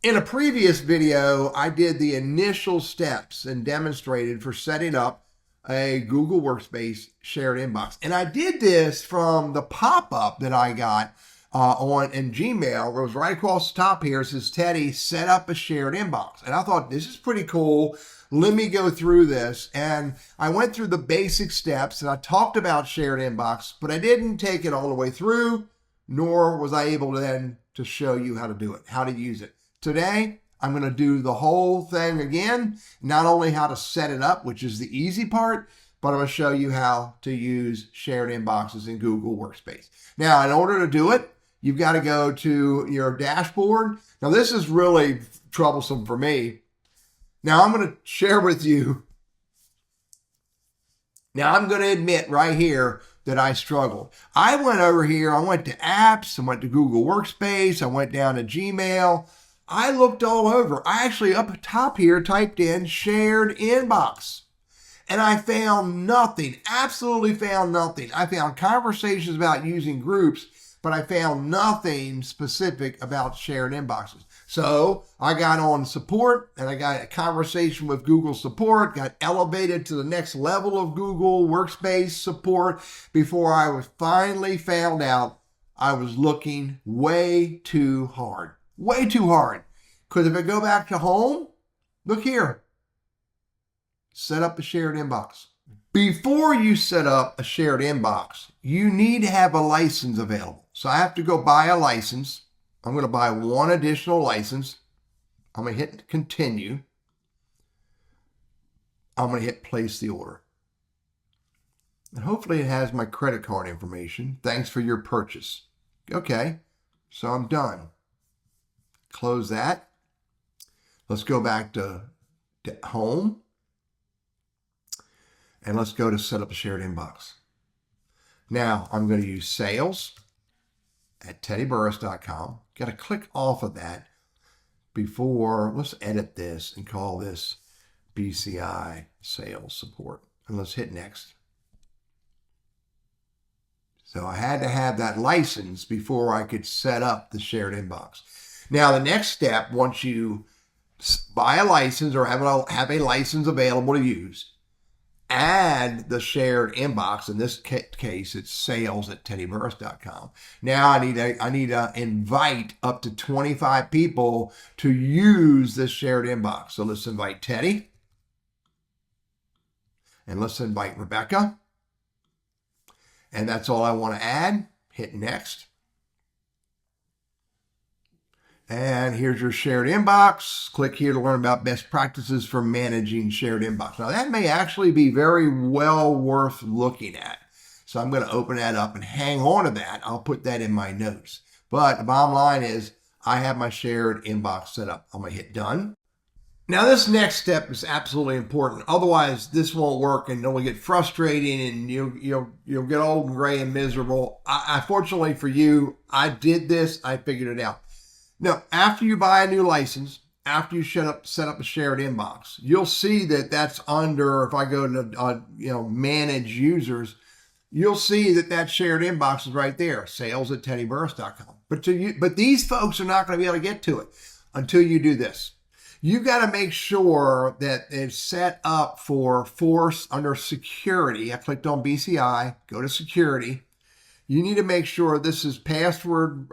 In a previous video, I did the initial steps and demonstrated for setting up a Google Workspace shared inbox. And I did this from the pop-up that I got in Gmail, where it was right across the top here. It says, Teddy, set up a shared inbox. And I thought, this is pretty cool. Let me go through this. And I went through the basic steps and I talked about shared inbox, but I didn't take it all the way through, nor was I able to then to show you how to do it, how to use it. Today, I'm going to do the whole thing again, not only how to set it up, which is the easy part, but I'm going to show you how to use shared inboxes in Google Workspace. Now, in order to do it, you've got to go to your dashboard. Now, this is really troublesome for me. Now, I'm going to share with you. Now, I'm going to admit right here that I struggled. I went over here, I went to apps, I went to Google Workspace, I went down to Gmail. I looked all over. I actually up top here typed in shared inbox. And I found nothing, absolutely found nothing. I found conversations about using groups, but I found nothing specific about shared inboxes. So I got on support and I got a conversation with Google support, got elevated to the next level of Google Workspace support before I was finally found out I was looking way too hard. Way too hard. Because if I go back to home, look here. Set up a shared inbox. Before you set up a shared inbox, you need to have a license available. So I have to go buy a license. I'm going to buy one additional license. I'm going to hit continue. I'm going to hit place the order. And hopefully it has my credit card information. Thanks for your purchase. Okay, so I'm done. Close that. Let's go back to home. And let's go to set up a shared inbox. Now I'm going to use sales@teddyburris.com. Got to click off of that before. Let's edit this and call this BCI sales support. And let's hit next. So I had to have that license before I could set up the shared inbox. Now, the next step, once you buy a license or have a license available to use, add the shared inbox. In this case, it's sales@teddyburris.com. Now I need to invite up to 25 people to use this shared inbox. So let's invite Teddy. And let's invite Rebecca. And that's all I want to add. Hit next. And here's your shared inbox. Click here to learn about best practices for managing shared inbox. Now that may actually be very well worth looking at. So I'm going to open that up and hang on to that. I'll put that in my notes. But the bottom line is I have my shared inbox set up. I'm going to hit done. Now this next step is absolutely important. Otherwise this won't work and it'll get frustrating and you'll get old and gray and miserable. Fortunately for you, I did this. I figured it out. Now, after you buy a new license, after you set up a shared inbox, you'll see that that's under, if I go to, manage users, you'll see that shared inbox is right there, sales@teddyburris.com. But these folks are not going to be able to get to it until you do this. You've got to make sure that it's set up for force under security. I clicked on BCI, go to security. You need to make sure this is password,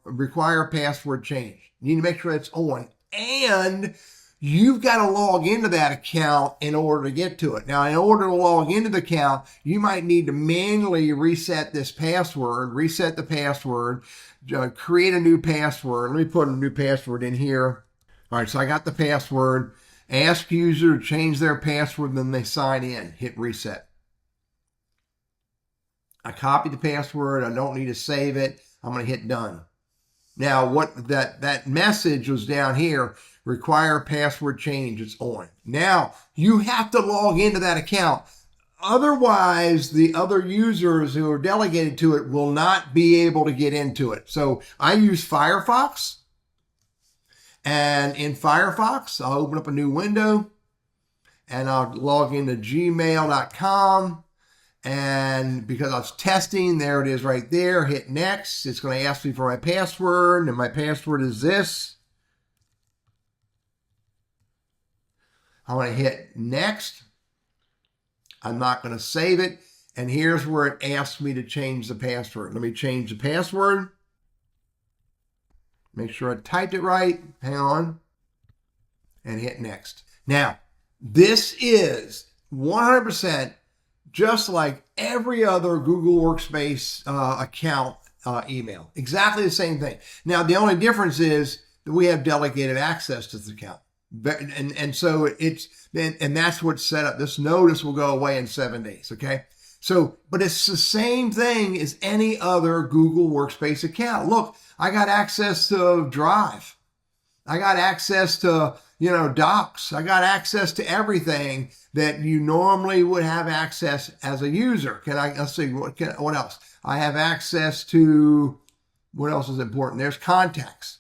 require password change. You need to make sure it's on. And you've got to log into that account in order to get to it. Now, in order to log into the account, you might need to manually reset this password, reset the password, create a new password. Let me put a new password in here. All right, so I got the password. Ask user to change their password, then they sign in. Hit reset. I copied the password. I don't need to save it. I'm going to hit done. Now, what that message was down here, require password change. It's on. Now, you have to log into that account. Otherwise, the other users who are delegated to it will not be able to get into it. So I use Firefox. And in Firefox, I'll open up a new window and I'll log into gmail.com. And because I was testing, there it is right there. Hit next. It's going to ask me for my password, and my password is this. I'm going to hit next. I'm not going to save it. And here's where it asks me to change the password. Let me change the password. Make sure I typed it right. Hang on. And hit next. Now, this is 100% just like every other Google Workspace account email. Exactly the same thing. Now, the only difference is that we have delegated access to the account. And so that's what's set up. This notice will go away in 7 days, okay? So, but it's the same thing as any other Google Workspace account. Look, I got access to Drive. I got access to, Docs. I got access to everything that you normally would have access as a user. Let's see, what else? I have access to, what else is important? There's contacts.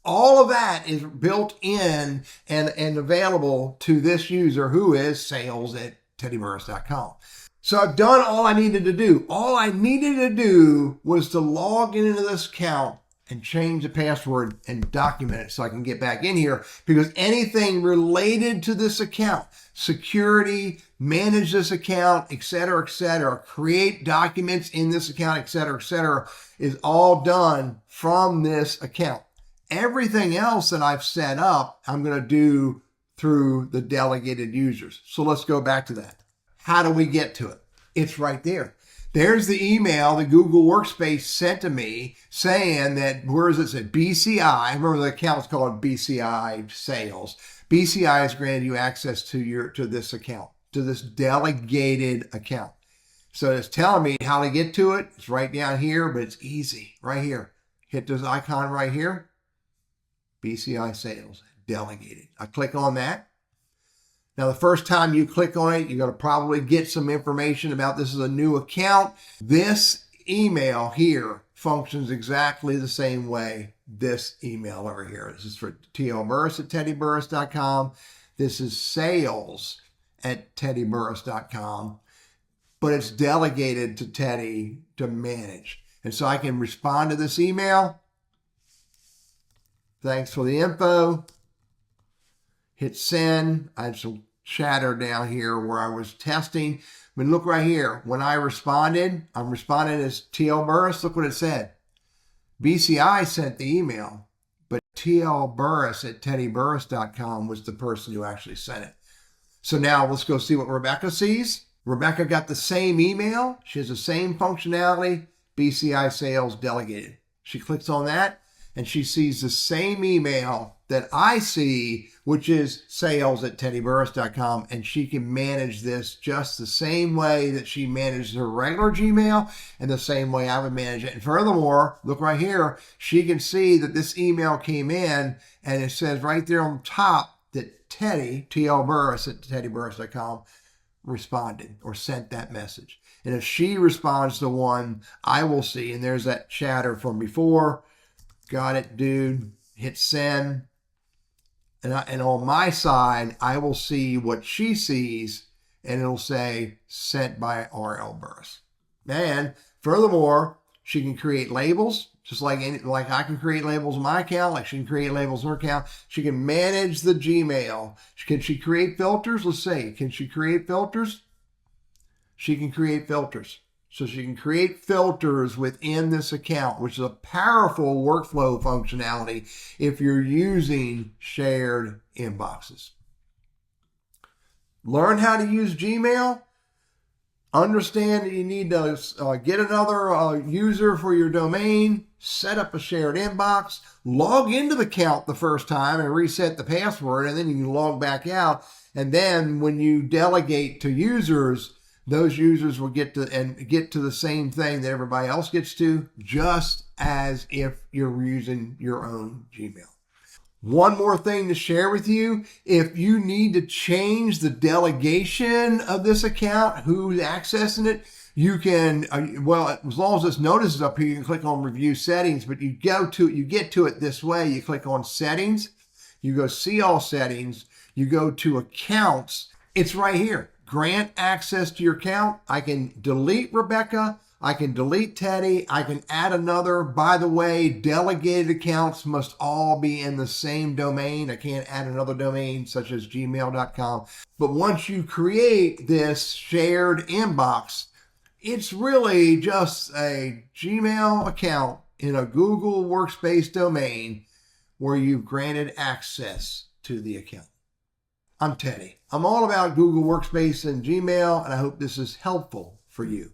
All of that is built in and available to this user who is sales@teddyburris.com. So I've done all I needed to do. All I needed to do was to log into this account and change the password and document it so I can get back in here, because anything related to this account, security, manage this account, et cetera, create documents in this account, et cetera, is all done from this account. Everything else that I've set up, I'm going to do through the delegated users. So let's go back to that. How do we get to it? It's right there. There's the email that Google Workspace sent to me saying that, where is it? It said BCI. Remember, the account's called BCI Sales. BCI has granted you access to this account, to this delegated account. So it's telling me how to get to it. It's right down here, but it's easy. Right here. Hit this icon right here. BCI Sales, Delegated. I click on that. Now, the first time you click on it, you're going to probably get some information about this is a new account. This email here functions exactly the same way this email over here. This is for tlburris@teddyburris.com. This is sales@teddyburris.com, but it's delegated to Teddy to manage. And so I can respond to this email. Thanks for the info. Hit send. I had some chatter down here where I was testing. But look right here. When I responded, I'm responding as TL Burris. Look what it said. BCI sent the email, but TL Burris at teddyburris.com was the person who actually sent it. So now let's go see what Rebecca sees. Rebecca got the same email. She has the same functionality. BCI Sales Delegated. She clicks on that, and she sees the same email that I see, which is sales@teddyburris.com, and she can manage this just the same way that she managed her regular Gmail and the same way I would manage it. And furthermore, look right here, she can see that this email came in, and it says right there on top that Teddy, TL Burris at teddyburris.com, responded or sent that message. And if she responds to one, I will see, and there's that chatter from before. Got it, dude. Hit send. And on my side, I will see what she sees, and it'll say sent by R.L. Burris. And furthermore, she can create labels, just like I can create labels in my account, like she can create labels in her account. She can manage the Gmail. Can she create filters? Let's see. Can she create filters? She can create filters. So she can create filters within this account, which is a powerful workflow functionality if you're using shared inboxes. Learn how to use Gmail. Understand that you need to get another user for your domain, set up a shared inbox, log into the account the first time and reset the password, and then you can log back out. And then when you delegate to users, those users will get to the same thing that everybody else gets to, just as if you're using your own Gmail. One more thing to share with you. If you need to change the delegation of this account, who's accessing it, you can, as long as this notice is up here, you can click on Review Settings, but you get to it this way. You click on Settings, you go See All Settings, you go to Accounts. It's right here. Grant access to your account. I can delete Rebecca. I can delete Teddy. I can add another. By the way, delegated accounts must all be in the same domain. I can't add another domain such as gmail.com. But once you create this shared inbox, it's really just a Gmail account in a Google Workspace domain where you've granted access to the account. I'm Teddy. I'm all about Google Workspace and Gmail, and I hope this is helpful for you.